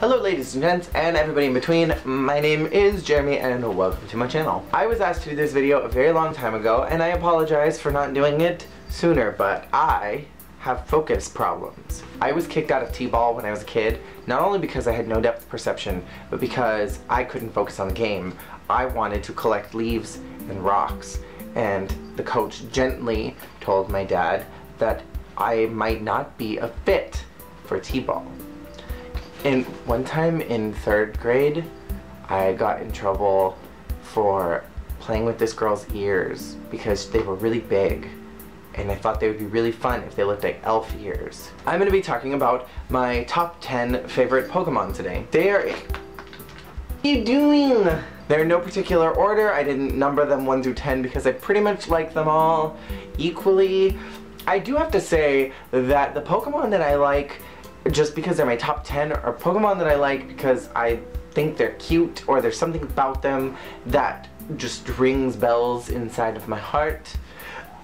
Hello ladies and gents and everybody in between, my name is Jeremy and welcome to my channel. I was asked to do this video a very long time ago and I apologize for not doing it sooner, but I have focus problems. I was kicked out of T-ball when I was a kid, not only because I had no depth perception, but because I couldn't focus on the game. I wanted to collect leaves and rocks, and the coach gently told my dad that I might not be a fit for T-ball. And one time in 3rd grade, I got in trouble for playing with this girl's ears because they were really big. And I thought they would be really fun if they looked like elf ears. I'm going to be talking about my top 10 favorite Pokemon today. They are... What are you doing? They're in no particular order. I didn't number them 1 through 10 because I pretty much like them all equally. I do have to say that the Pokemon that I like just because they're my top 10 are Pokemon that I like because I think they're cute or there's something about them that just rings bells inside of my heart.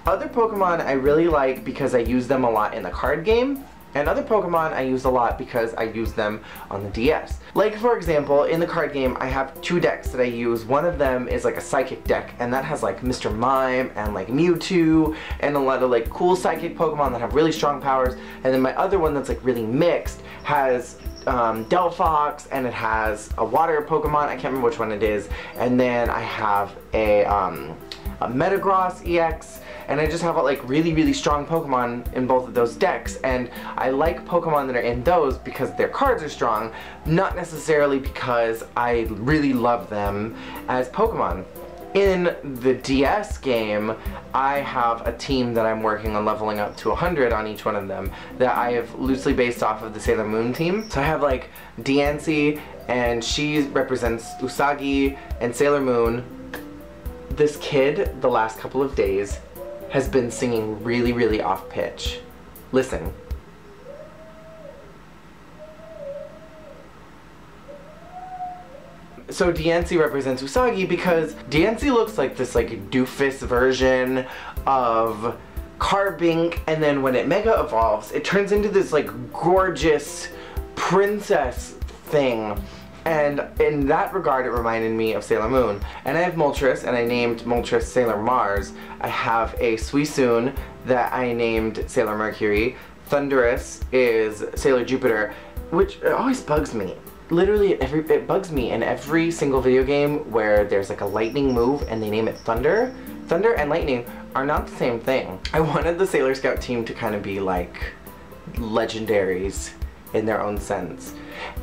Other Pokemon I really like because I use them a lot in the card game, and other Pokemon I use a lot because I use them on the DS. Like for example, in the card game I have 2 decks that I use. One of them is like a psychic deck and that has like Mr. Mime and like Mewtwo and a lot of like cool psychic Pokemon that have really strong powers. And then my other one that's like really mixed has Delphox, and it has a water Pokemon, I can't remember which one it is. And then I have a Metagross EX. And I just have like really strong Pokemon in both of those decks, and I like Pokemon that are in those because their cards are strong, not necessarily because I really love them as Pokemon. In the DS game, I have a team that I'm working on leveling up to 100 on each one of them that I have loosely based off of the Sailor Moon team. So I have like Diancie, and she represents Usagi and Sailor Moon. This kid, the last couple of days, has been singing really off pitch. Listen. So Diancie represents Usagi because Diancie looks like this like doofus version of Carbink, and then when it mega evolves it turns into this like gorgeous princess thing. And in that regard, it reminded me of Sailor Moon. And I have Moltres, and I named Moltres Sailor Mars. I have a Suicune that I named Sailor Mercury. Thundurus is Sailor Jupiter, which always bugs me. Literally, it bugs me in every single video game where there's like a lightning move and they name it Thunder. Thunder and lightning are not the same thing. I wanted the Sailor Scout team to kind of be like legendaries in their own sense.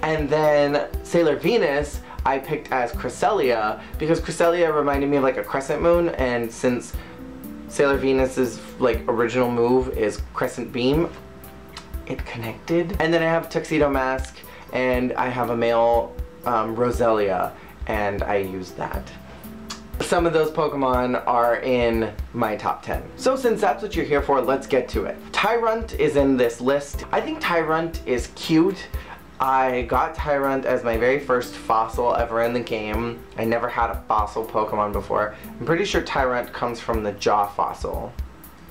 And then Sailor Venus I picked as Cresselia because Cresselia reminded me of like a crescent moon, and since Sailor Venus's like original move is Crescent Beam, it connected. And then I have Tuxedo Mask, and I have a male Roselia, and I use that. Some of those Pokemon are in my top 10. So since that's what you're here for, let's get to it. Tyrunt is in this list. I think Tyrunt is cute. I got Tyrunt as my very first fossil ever in the game. I never had a fossil Pokemon before. I'm pretty sure Tyrunt comes from the Jaw fossil.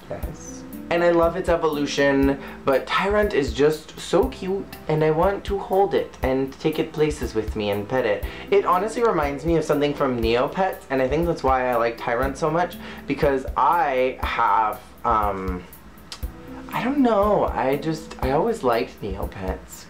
Yes. And I love its evolution, but Tyrunt is just so cute and I want to hold it and take it places with me and pet it. It honestly reminds me of something from Neopets, and I think that's why I like Tyrunt so much, because I have, I don't know, I always liked Neopets.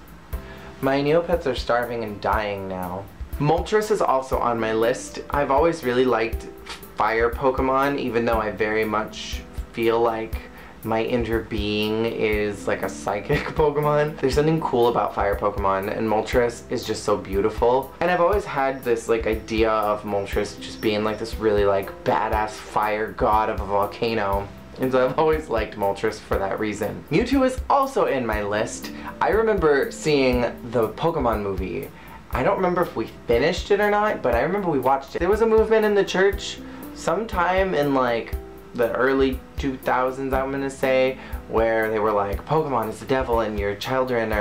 My Neopets are starving and dying now. Moltres is also on my list. I've always really liked fire Pokemon, even though I very much feel like my inner being is like a psychic Pokemon. There's something cool about fire Pokemon, and Moltres is just so beautiful. And I've always had this like idea of Moltres just being like this really like badass fire god of a volcano. And so I've always liked Moltres for that reason. Mewtwo is also in my list. I remember seeing the Pokemon movie. I don't remember if we finished it or not, but I remember we watched it. There was a movement in the church sometime in like the early 2000s, I'm gonna say, where they were like, Pokemon is the devil and your children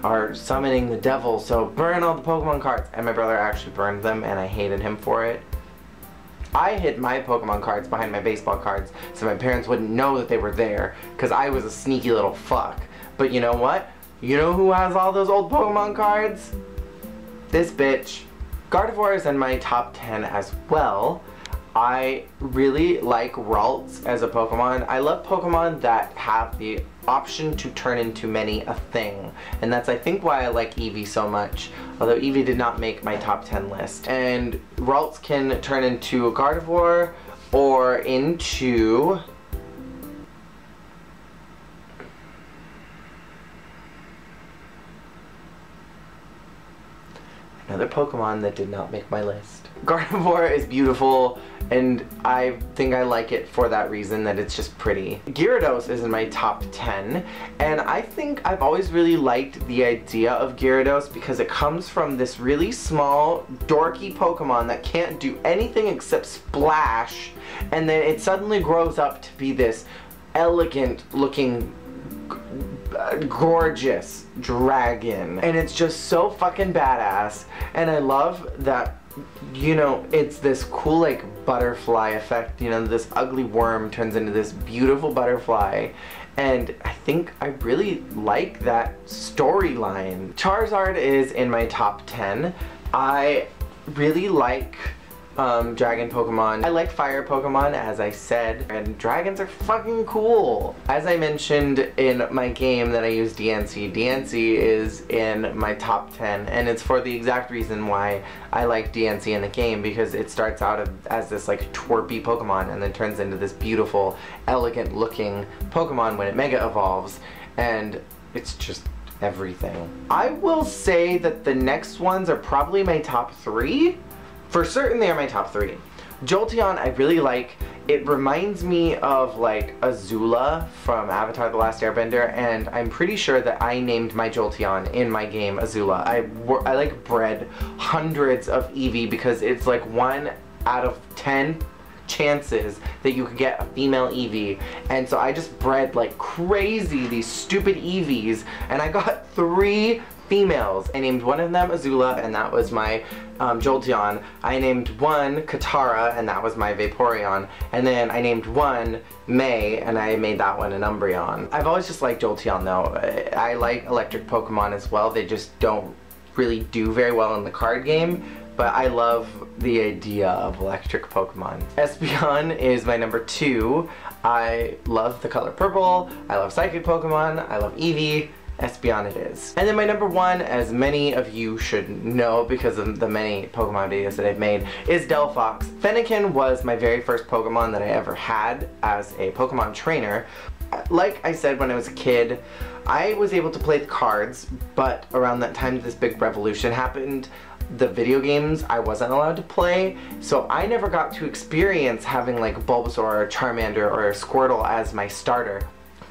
are summoning the devil, so burn all the Pokemon cards. And my brother actually burned them and I hated him for it. I hid my Pokemon cards behind my baseball cards so my parents wouldn't know that they were there, because I was a sneaky little fuck. But you know what? You know who has all those old Pokemon cards? this bitch. Gardevoir is in my top 10 as well. I really like Ralts as a Pokemon. I love Pokemon that have the option to turn into many a thing. And that's, I think, why I like Eevee so much. Although Eevee did not make my top 10 list. And Ralts can turn into a Gardevoir or into... another Pokemon that did not make my list. Gardevoir is beautiful, and I think I like it for that reason, that it's just pretty. Gyarados is in my top 10, and I think I've always really liked the idea of Gyarados because it comes from this really small, dorky Pokemon that can't do anything except splash, and then it suddenly grows up to be this elegant looking gorgeous dragon, and it's just so fucking badass. And I love that, you know, it's this cool like butterfly effect, you know, this ugly worm turns into this beautiful butterfly, and I think I really like that storyline. Charizard is in my top 10. I really like dragon Pokemon. I like fire Pokemon, as I said, and dragons are fucking cool. As I mentioned in my game that I use Diancie, Diancie is in my top 10, and it's for the exact reason why I like Diancie in the game, because it starts out as this like twerpy Pokemon and then turns into this beautiful, elegant looking Pokemon when it Mega Evolves, and it's just everything. I will say that the next ones are probably my top 3. For certain, they are my top 3. Jolteon I really like. It reminds me of like Azula from Avatar: The Last Airbender, and I'm pretty sure that I named my Jolteon in my game Azula. I like bred hundreds of Eevee because it's like 1 out of 10 chances that you could get a female Eevee, and so I just bred like crazy these stupid Eevees, and I got 3 females. I named one of them Azula, and that was my Jolteon. I named one Katara, and that was my Vaporeon. And then I named one May, and I made that one an Umbreon. I've always just liked Jolteon though. I like electric Pokemon as well. They just don't really do very well in the card game, but I love the idea of electric Pokemon. Espeon is my number 2. I love the color purple. I love psychic Pokemon. I love Eevee. Espeon it is. And then my number 1, as many of you should know because of the many Pokemon videos that I've made, is Delphox. Fennekin was my very first Pokemon that I ever had as a Pokemon trainer. Like I said, when I was a kid, I was able to play the cards, but around that time this big revolution happened. The video games I wasn't allowed to play, so I never got to experience having like Bulbasaur or Charmander or Squirtle as my starter.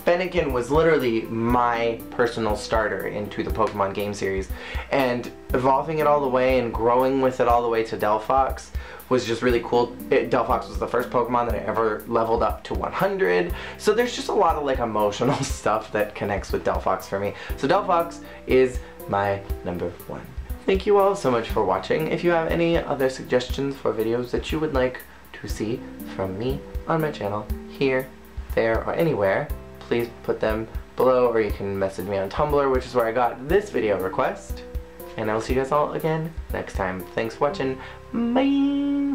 Fennekin was literally my personal starter into the Pokemon game series, and evolving it all the way and growing with it all the way to Delphox was just really cool. Delphox was the first Pokemon that I ever leveled up to 100, so there's just a lot of like emotional stuff that connects with Delphox for me. So Delphox is my number 1. Thank you all so much for watching. If you have any other suggestions for videos that you would like to see from me on my channel, here, there, or anywhere, please put them below, or you can message me on Tumblr, which is where I got this video request. And I will see you guys all again next time. Thanks for watching. Bye!